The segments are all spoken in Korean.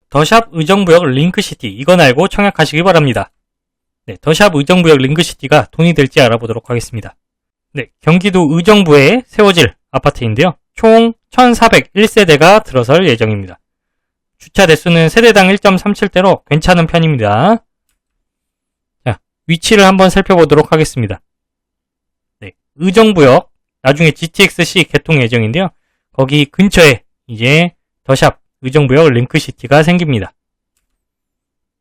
더샵 의정부역 링크시티, 이건 알고 청약하시기 바랍니다. 네, 더샵 의정부역 링크시티가 돈이 될지 알아보도록 하겠습니다. 네, 경기도 의정부에 세워질 아파트인데요. 총 1401세대가 들어설 예정입니다. 주차 대수는 세대당 1.37대로 괜찮은 편입니다. 자, 위치를 한번 살펴보도록 하겠습니다. 네, 의정부역, 나중에 GTX-C 개통 예정인데요. 거기 근처에 이제 더샵 의정부역 링크시티가 생깁니다.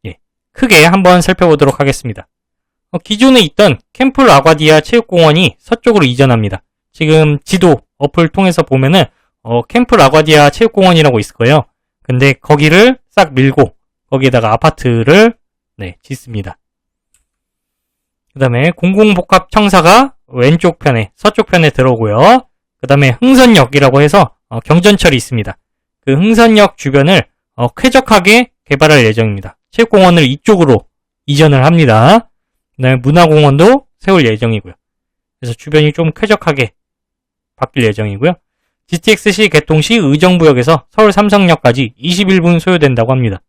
예, 크게 한번 살펴보도록 하겠습니다. 기존에 있던 캠프 라과디아 체육공원이 서쪽으로 이전합니다. 지금 지도 어플 통해서 보면은 캠프 라과디아 체육공원이라고 있을 거예요. 근데 거기를 싹 밀고 거기에다가 아파트를 짓습니다. 그 다음에 공공복합청사가 왼쪽 편에, 서쪽 편에 들어오고요. 그 다음에 흥선역이라고 해서 경전철이 있습니다. 그 흥선역 주변을 쾌적하게 개발할 예정입니다. 체육공원을 이쪽으로 이전을 합니다. 그 다음에 문화공원도 세울 예정이고요. 그래서 주변이 좀 쾌적하게 바뀔 예정이고요. GTX-C 개통 시 의정부역에서 서울 삼성역까지 21분 소요된다고 합니다.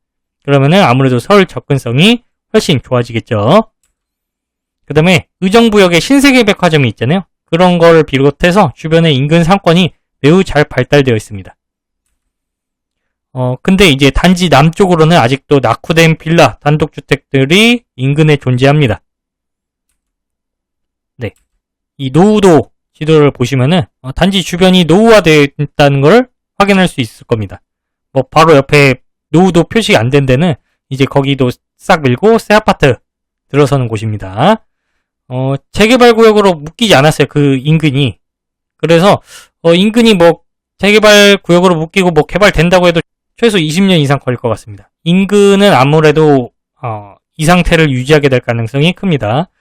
그러면은 아무래도 서울 접근성이 훨씬 좋아지겠죠. 그 다음에 의정부역에 신세계백화점이 있잖아요. 그런 걸 비롯해서 주변의 인근 상권이 매우 잘 발달되어 있습니다. 근데 이제 단지 남쪽으로는 아직도 낙후된 빌라, 단독주택들이 인근에 존재합니다. 네. 이 노후도 지도를 보시면은, 단지 주변이 노후화되어 있다는 걸 확인할 수 있을 겁니다. 바로 옆에 노후도 표시가 안 된 데는 이제 거기도 싹 밀고 새 아파트 들어서는 곳입니다. 재개발 구역으로 묶이지 않았어요. 그 인근이. 그래서, 인근이 재개발 구역으로 묶이고 개발된다고 해도 최소 20년 이상 걸릴 것 같습니다. 인근은 아무래도 이 상태를 유지하게 될 가능성이 큽니다.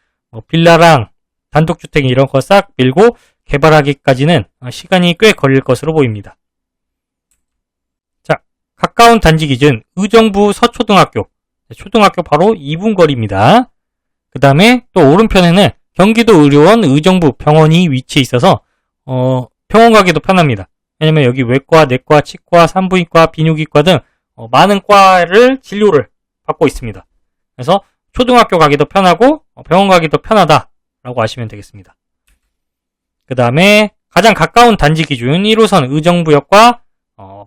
빌라랑 단독주택 이런 거 싹 밀고 개발하기까지는 시간이 꽤 걸릴 것으로 보입니다. 자, 가까운 단지 기준 의정부 서초등학교, 초등학교 바로 2분 거리입니다. 그 다음에 또 오른편에는 경기도 의료원 의정부 병원이 위치해 있어서 병원 가기도 편합니다. 왜냐면 여기 외과, 내과, 치과, 산부인과, 비뇨기과 등 많은 과를 진료를 받고 있습니다. 그래서 초등학교 가기도 편하고 병원 가기도 편하다라고 아시면 되겠습니다. 그 다음에 가장 가까운 단지 기준 1호선 의정부역과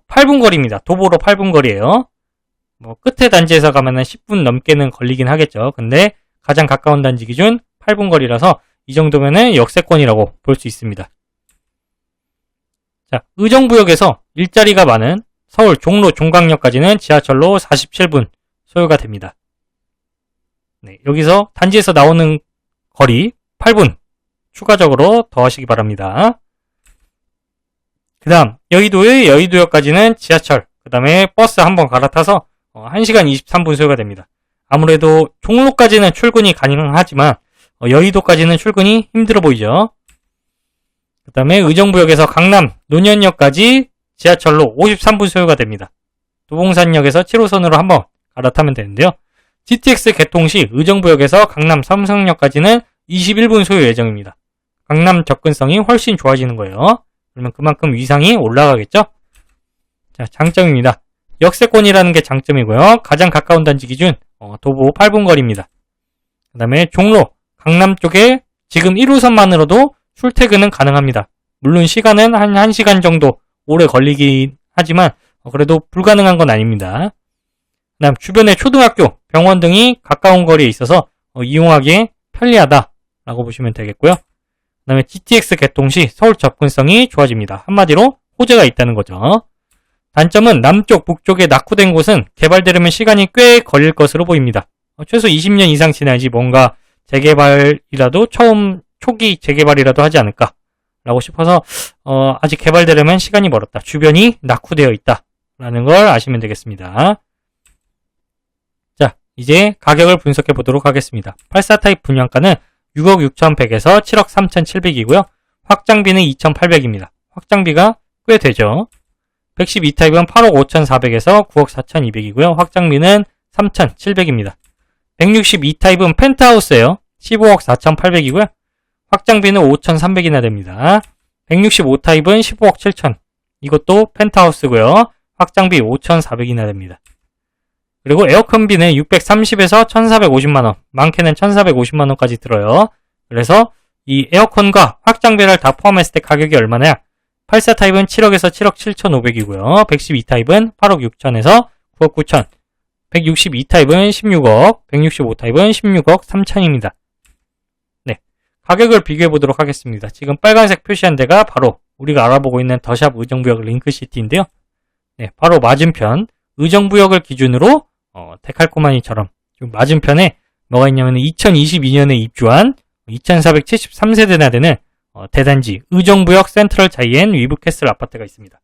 8분 거리입니다. 도보로 8분 거리예요. 끝에 단지에서 가면은 10분 넘게는 걸리긴 하겠죠. 근데 가장 가까운 단지 기준 8분 거리라서 이 정도면은 역세권이라고 볼 수 있습니다. 자, 의정부역에서 일자리가 많은 서울 종로 종강역까지는 지하철로 47분 소요가 됩니다. 네, 여기서 단지에서 나오는 거리 8분 추가적으로 더하시기 바랍니다. 그 다음 여의도의 여의도역까지는 지하철, 그 다음에 버스 한번 갈아타서 1시간 23분 소요가 됩니다. 아무래도 종로까지는 출근이 가능하지만 여의도까지는 출근이 힘들어 보이죠. 그 다음에 의정부역에서 강남 논현역까지 지하철로 53분 소요가 됩니다. 도봉산역에서 7호선으로 한번 갈아타면 되는데요. GTX 개통 시 의정부역에서 강남 삼성역까지는 21분 소요 예정입니다. 강남 접근성이 훨씬 좋아지는 거예요. 그러면 그만큼 위상이 올라가겠죠? 자, 장점입니다. 역세권이라는 게 장점이고요. 가장 가까운 단지 기준 도보 8분 거리입니다. 그 다음에 종로, 강남 쪽에 지금 1호선만으로도 출퇴근은 가능합니다. 물론 시간은 한 1시간 정도 오래 걸리긴 하지만 그래도 불가능한 건 아닙니다. 그 다음 주변에 초등학교, 병원 등이 가까운 거리에 있어서 이용하기에 편리하다라고 보시면 되겠고요. 그 다음에 GTX 개통 시 서울 접근성이 좋아집니다. 한마디로 호재가 있다는 거죠. 단점은 남쪽, 북쪽에 낙후된 곳은 개발되려면 시간이 꽤 걸릴 것으로 보입니다. 최소 20년 이상 지나야지 뭔가 재개발이라도 초기 재개발이라도 하지 않을까 라고 싶어서 아직 개발되려면 시간이 멀었다. 주변이 낙후되어 있다 라는 걸 아시면 되겠습니다. 자, 이제 가격을 분석해 보도록 하겠습니다. 84 타입 분양가는 6억 6,100에서 7억 3,700이고요. 확장비는 2,800입니다. 확장비가 꽤 되죠. 112 타입은 8억 5,400에서 9억 4,200이고요. 확장비는 3,700입니다. 162 타입은 펜트하우스예요. 15억 4,800이고요. 확장비는 5,300이나 됩니다. 165 타입은 15억 7천. 이것도 펜트하우스고요. 확장비 5,400이나 됩니다. 그리고 에어컨비는 630에서 1450만원, 많게는 1450만원까지 들어요. 그래서 이 에어컨과 확장 배럴 다 포함했을 때 가격이 얼마냐? 84 타입은 7억에서 7억 7,500이고요. 112 타입은 8억 6천에서 9억 9천. 162 타입은 16억, 165 타입은 16억 3천입니다. 네, 가격을 비교해 보도록 하겠습니다. 지금 빨간색 표시한 데가 바로 우리가 알아보고 있는 더샵 의정부역 링크시티인데요. 네, 바로 맞은편 의정부역을 기준으로 데칼코마니처럼 좀 맞은편에 뭐가 있냐면 2022년에 입주한 2473세대나 되는 대단지 의정부역 센트럴 자이엔 위브캐슬 아파트가 있습니다.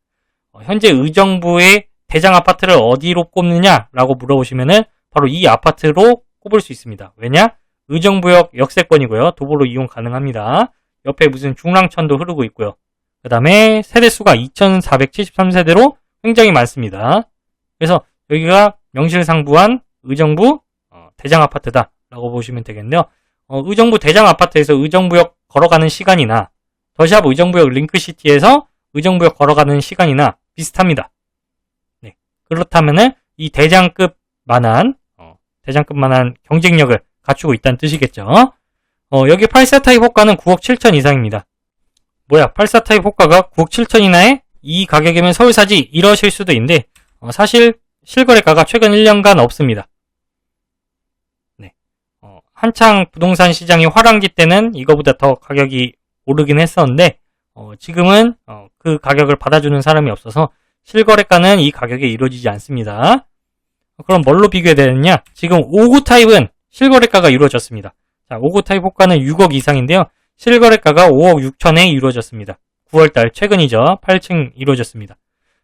현재 의정부의 대장 아파트를 어디로 꼽느냐라고 물어보시면은 바로 이 아파트로 꼽을 수 있습니다. 왜냐? 의정부역 역세권이고요. 도보로 이용 가능합니다. 옆에 무슨 중랑천도 흐르고 있고요. 그 다음에 세대수가 2473세대로 굉장히 많습니다. 그래서 여기가 명실상부한 의정부 대장 아파트다라고 보시면 되겠는데요. 의정부 대장 아파트에서 의정부역 걸어가는 시간이나 더샵 의정부역 링크시티에서 의정부역 걸어가는 시간이나 비슷합니다. 네, 그렇다면은 이 대장급만한 경쟁력을 갖추고 있다는 뜻이겠죠. 여기 84 타입 호가는 9억 7천 이상입니다. 뭐야, 84 타입 호가가 9억 7천 이나에 이 가격이면 서울 사지 이러실 수도 있는데 사실 실거래가가 최근 1년간 없습니다. 네, 한창 부동산 시장이 화랑기 때는 이거보다 더 가격이 오르긴 했었는데 지금은 그 가격을 받아주는 사람이 없어서 실거래가는 이 가격에 이루어지지 않습니다. 그럼 뭘로 비교해야 되느냐? 지금 59 타입은 실거래가가 이루어졌습니다. 자, 59 타입 호가는 6억 이상인데요. 실거래가가 5억 6천에 이루어졌습니다. 9월달 최근이죠. 8층 이루어졌습니다.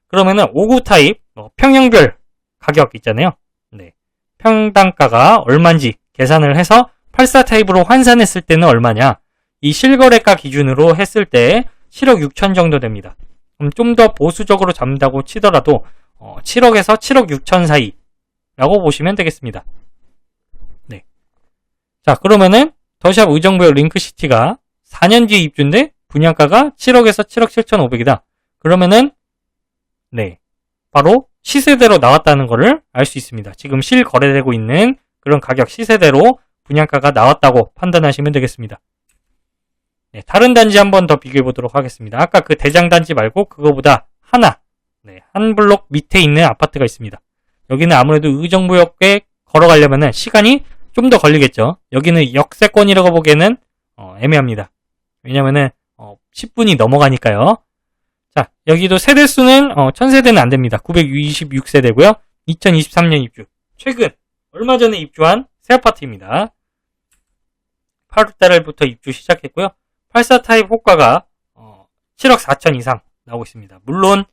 그러면은 59 타입 평형별 가격 있잖아요. 네, 평당가가 얼마인지 계산을 해서 84 타입으로 환산했을 때는 얼마냐? 이 실거래가 기준으로 했을 때 7억 6천 정도 됩니다. 그럼 좀 더 보수적으로 잡는다고 치더라도 7억에서 7억 6천 사이라고 보시면 되겠습니다. 네. 자, 그러면은 더샵 의정부역 링크시티가 4년 뒤에 입주인데 분양가가 7억에서 7억 7,500이다. 그러면은 네, 바로 시세대로 나왔다는 것을 알 수 있습니다. 지금 실거래되고 있는 그런 가격 시세대로 분양가가 나왔다고 판단하시면 되겠습니다. 네, 다른 단지 한 번 더 비교해 보도록 하겠습니다. 아까 그 대장 단지 말고 그거보다 한 블록 밑에 있는 아파트가 있습니다. 여기는 아무래도 의정부역에 걸어가려면 시간이 좀 더 걸리겠죠. 여기는 역세권이라고 보기에는 애매합니다. 왜냐면은 10분이 넘어가니까요. 자, 여기도 세대수는 1000세대는 안 됩니다. 926세대고요. 2023년 입주. 최근 얼마 전에 입주한 새 아파트입니다. 8월달부터 입주 시작했고요. 84 타입 호가가 7억 4천 이상 나오고 있습니다. 물론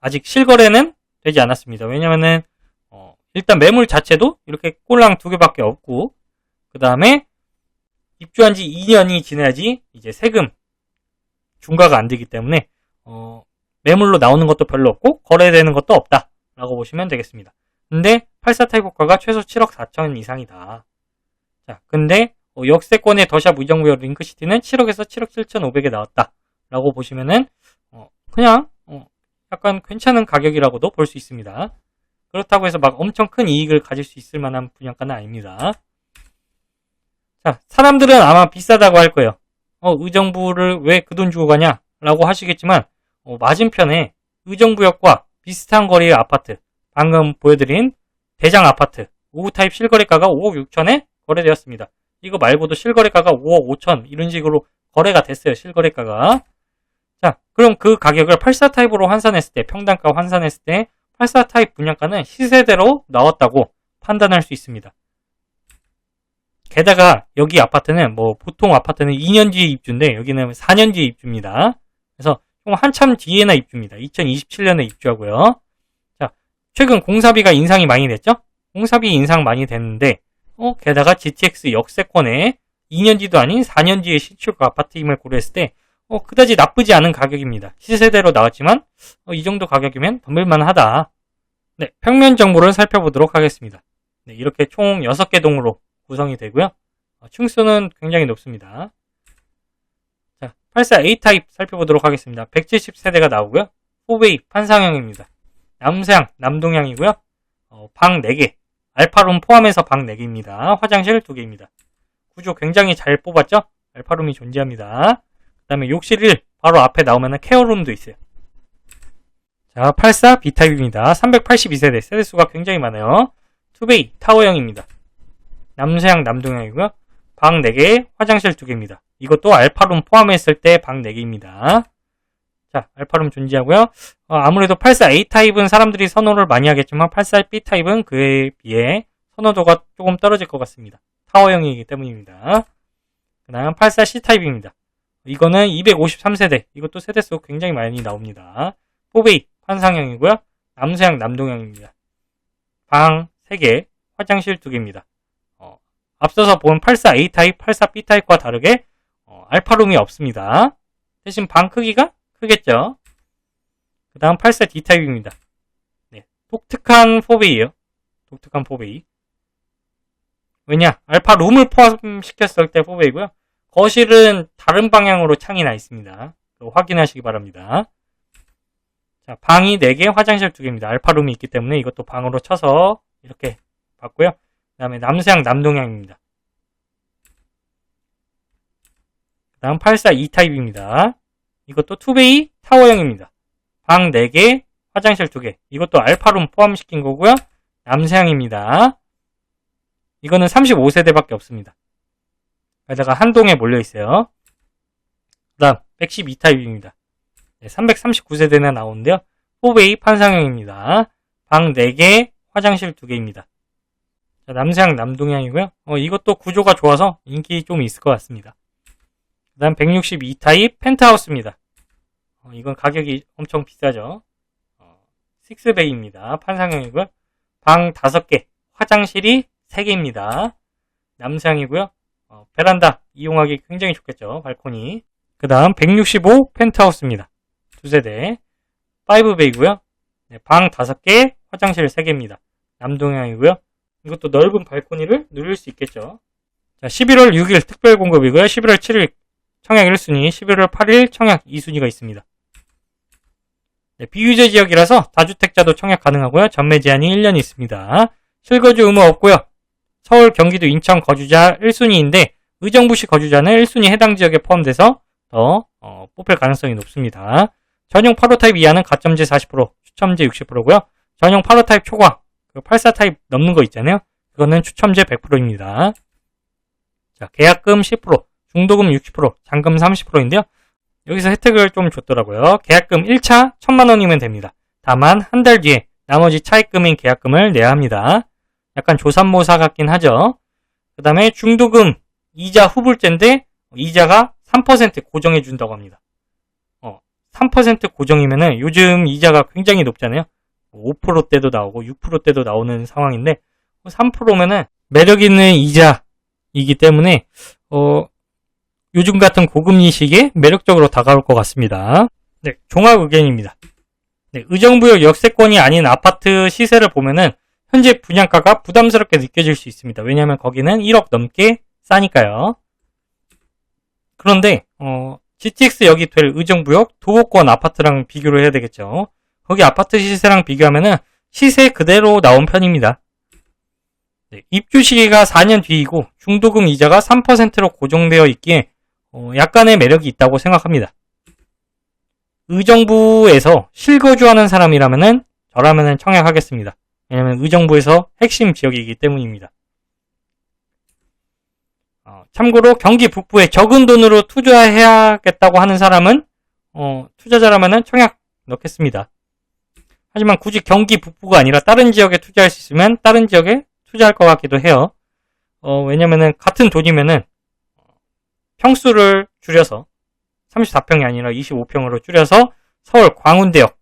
아직 실거래는 되지 않았습니다. 왜냐면은 일단 매물 자체도 이렇게 꼴랑 2개밖에 없고, 그 다음에 입주한 지 2년이 지나야지 이제 세금 중과가 안 되기 때문에 매물로 나오는 것도 별로 없고 거래되는 것도 없다라고 보시면 되겠습니다. 근데 84 타입 호가가 최소 7억 4천 이상이다. 자, 근데 역세권의 더샵 의정부역 링크시티는 7억에서 7억 7,500에 나왔다라고 보시면은 그냥 약간 괜찮은 가격이라고도 볼 수 있습니다. 그렇다고 해서 막 엄청 큰 이익을 가질 수 있을 만한 분양가는 아닙니다. 자, 사람들은 아마 비싸다고 할 거예요. 의정부를 왜 그 돈 주고 가냐? 라고 하시겠지만, 맞은편에 의정부역과 비슷한 거리의 아파트, 방금 보여드린 대장 아파트, 5구 타입 실거래가가 5억 6천에 거래되었습니다. 이거 말고도 실거래가가 5억 5천, 이런 식으로 거래가 됐어요, 실거래가가. 자, 그럼 그 가격을 84 타입으로 환산했을 때, 평당가 환산했을 때, 84 타입 분양가는 시세대로 나왔다고 판단할 수 있습니다. 게다가 여기 아파트는 보통 아파트는 2년 뒤에 입주인데 여기는 4년 뒤에 입주입니다. 그래서 좀 한참 뒤에나 입주입니다. 2027년에 입주하고요. 자, 최근 공사비가 인상이 많이 됐죠? 공사비 인상 많이 됐는데 게다가 GTX 역세권에 2년 뒤도 아닌 4년 뒤에 신축 아파트임을 고려했을 때 그다지 나쁘지 않은 가격입니다. 시세대로 나왔지만 이 정도 가격이면 덤빌만하다. 네, 평면 정보를 살펴보도록 하겠습니다. 네, 이렇게 총 6개 동으로 구성이 되고요. 층수는 굉장히 높습니다. 자, 84 A타입 살펴보도록 하겠습니다. 170세대가 나오고요. 4베이 판상형입니다. 남서양, 남동향이고요. 방 4개, 알파룸 포함해서 방 4개입니다. 화장실 2개입니다. 구조 굉장히 잘 뽑았죠? 알파룸이 존재합니다. 그 다음에 욕실 1 바로 앞에 나오면 케어룸도 있어요. 자, 84 B타입입니다. 382세대, 세대수가 굉장히 많아요. 투베이 타워형입니다. 남서양 남동향이고요. 방 4개, 화장실 2개입니다. 이것도 알파룸 포함했을 때 방 4개입니다. 자, 알파룸 존재하고요. 아무래도 84A 타입은 사람들이 선호를 많이 하겠지만 84B 타입은 그에 비해 선호도가 조금 떨어질 것 같습니다. 타워형이기 때문입니다. 그 다음 84C 타입입니다. 이거는 253세대. 이것도 세대수 굉장히 많이 나옵니다. 4베이 환상형이고요. 남서양 남동향입니다. 방 3개, 화장실 2개입니다. 앞서서 본 84A 타입, 84B 타입과 다르게 알파룸이 없습니다. 대신 방 크기가 크겠죠. 그 다음 84D 타입입니다. 네, 독특한 4베이예요. 독특한 4베이. 왜냐? 알파룸을 포함시켰을 때 4베이고요. 거실은 다른 방향으로 창이 나 있습니다. 확인하시기 바랍니다. 자, 방이 4개, 화장실 2개입니다. 알파룸이 있기 때문에 이것도 방으로 쳐서 이렇게 봤고요. 그 다음에 남서양 남동향입니다. 그 다음 84E 타입입니다. 이것도 투베이 타워형입니다. 방 4개, 화장실 2개. 이것도 알파룸 포함시킨 거고요. 남서향입니다. 이거는 35세대밖에 없습니다. 게다가 한 동에 몰려있어요. 그 다음 112 타입입니다. 339세대나 나오는데요. 4베이 판상형입니다. 방 4개, 화장실 2개입니다. 자, 남서양 남동향이고요. 이것도 구조가 좋아서 인기 좀 있을 것 같습니다. 그 다음 162 타입 펜트하우스입니다. 이건 가격이 엄청 비싸죠. 6베이입니다. 판상형이고요. 방 5개, 화장실이 3개입니다. 남서향이고요. 베란다 이용하기 굉장히 좋겠죠. 발코니. 그 다음 165 펜트하우스입니다. 2세대 5베이고요. 네, 방 5개, 화장실 3개입니다. 남동향이고요. 이것도 넓은 발코니를 누릴 수 있겠죠. 자, 11월 6일 특별 공급이고요. 11월 7일 청약 1순위, 11월 8일 청약 2순위가 있습니다. 네, 비규제 지역이라서 다주택자도 청약 가능하고요. 전매 제한이 1년 있습니다. 실거주 의무 없고요. 서울, 경기도, 인천 거주자 1순위인데 의정부시 거주자는 1순위 해당 지역에 포함돼서 더 뽑힐 가능성이 높습니다. 전용 8호 타입 이하는 가점제 40%, 추첨제 60%고요. 전용 8호 타입 초과, 84 타입 넘는 거 있잖아요. 그거는 추첨제 100%입니다. 자, 계약금 10%, 중도금 60%, 잔금 30%인데요. 여기서 혜택을 좀 줬더라고요. 계약금 1차 1000만원이면 됩니다. 다만 한 달 뒤에 나머지 차입금인 계약금을 내야 합니다. 약간 조삼모사 같긴 하죠. 그 다음에 중도금 이자 후불제인데 이자가 3% 고정해 준다고 합니다. 3% 고정이면은 요즘 이자가 굉장히 높잖아요. 5%대도 나오고 6%대도 나오는 상황인데 3%면은 매력 있는 이자이기 때문에 요즘 같은 고금리 시기에 매력적으로 다가올 것 같습니다. 네, 종합 의견입니다. 네, 의정부역 역세권이 아닌 아파트 시세를 보면은 현재 분양가가 부담스럽게 느껴질 수 있습니다. 왜냐하면 거기는 1억 넘게 싸니까요. 그런데 GTX역이 될 의정부역 도보권 아파트랑 비교를 해야 되겠죠. 거기 아파트 시세랑 비교하면은 시세 그대로 나온 편입니다. 네, 입주 시기가 4년 뒤이고 중도금 이자가 3%로 고정되어 있기에 약간의 매력이 있다고 생각합니다. 의정부에서 실거주하는 사람이라면은 저라면은 청약하겠습니다. 왜냐하면 의정부에서 핵심 지역이기 때문입니다. 참고로 경기 북부에 적은 돈으로 투자해야겠다고 하는 사람은 투자자라면은 청약 넣겠습니다. 하지만 굳이 경기 북부가 아니라 다른 지역에 투자할 수 있으면 다른 지역에 투자할 것 같기도 해요. 왜냐면은 같은 돈이면은 평수를 줄여서 34평이 아니라 25평으로 줄여서 서울 광운대역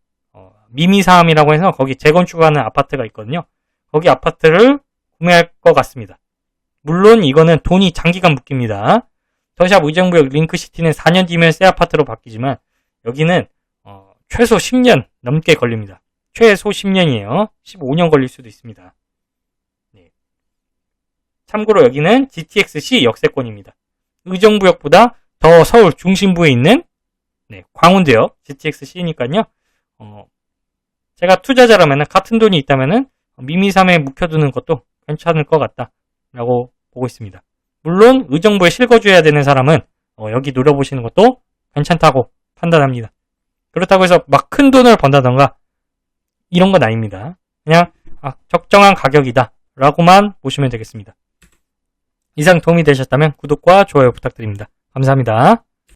미미사암이라고 해서 거기 재건축하는 아파트가 있거든요. 거기 아파트를 구매할 것 같습니다. 물론 이거는 돈이 장기간 묶입니다. 더샵 의정부역 링크시티는 4년 뒤면 새 아파트로 바뀌지만 여기는 최소 10년 넘게 걸립니다. 최소 10년이에요. 15년 걸릴 수도 있습니다. 네. 참고로 여기는 GTX-C 역세권입니다. 의정부역보다 더 서울 중심부에 있는 광운대역 GTX-C니까요. 제가 투자자라면 같은 돈이 있다면 미미삼에 묵혀두는 것도 괜찮을 것 같다라고 보고 있습니다. 물론 의정부에 실거주해야 되는 사람은 여기 노려보시는 것도 괜찮다고 판단합니다. 그렇다고 해서 막 큰 돈을 번다던가 이런 건 아닙니다. 그냥 적정한 가격이다 라고만 보시면 되겠습니다. 이상 도움이 되셨다면 구독과 좋아요 부탁드립니다. 감사합니다.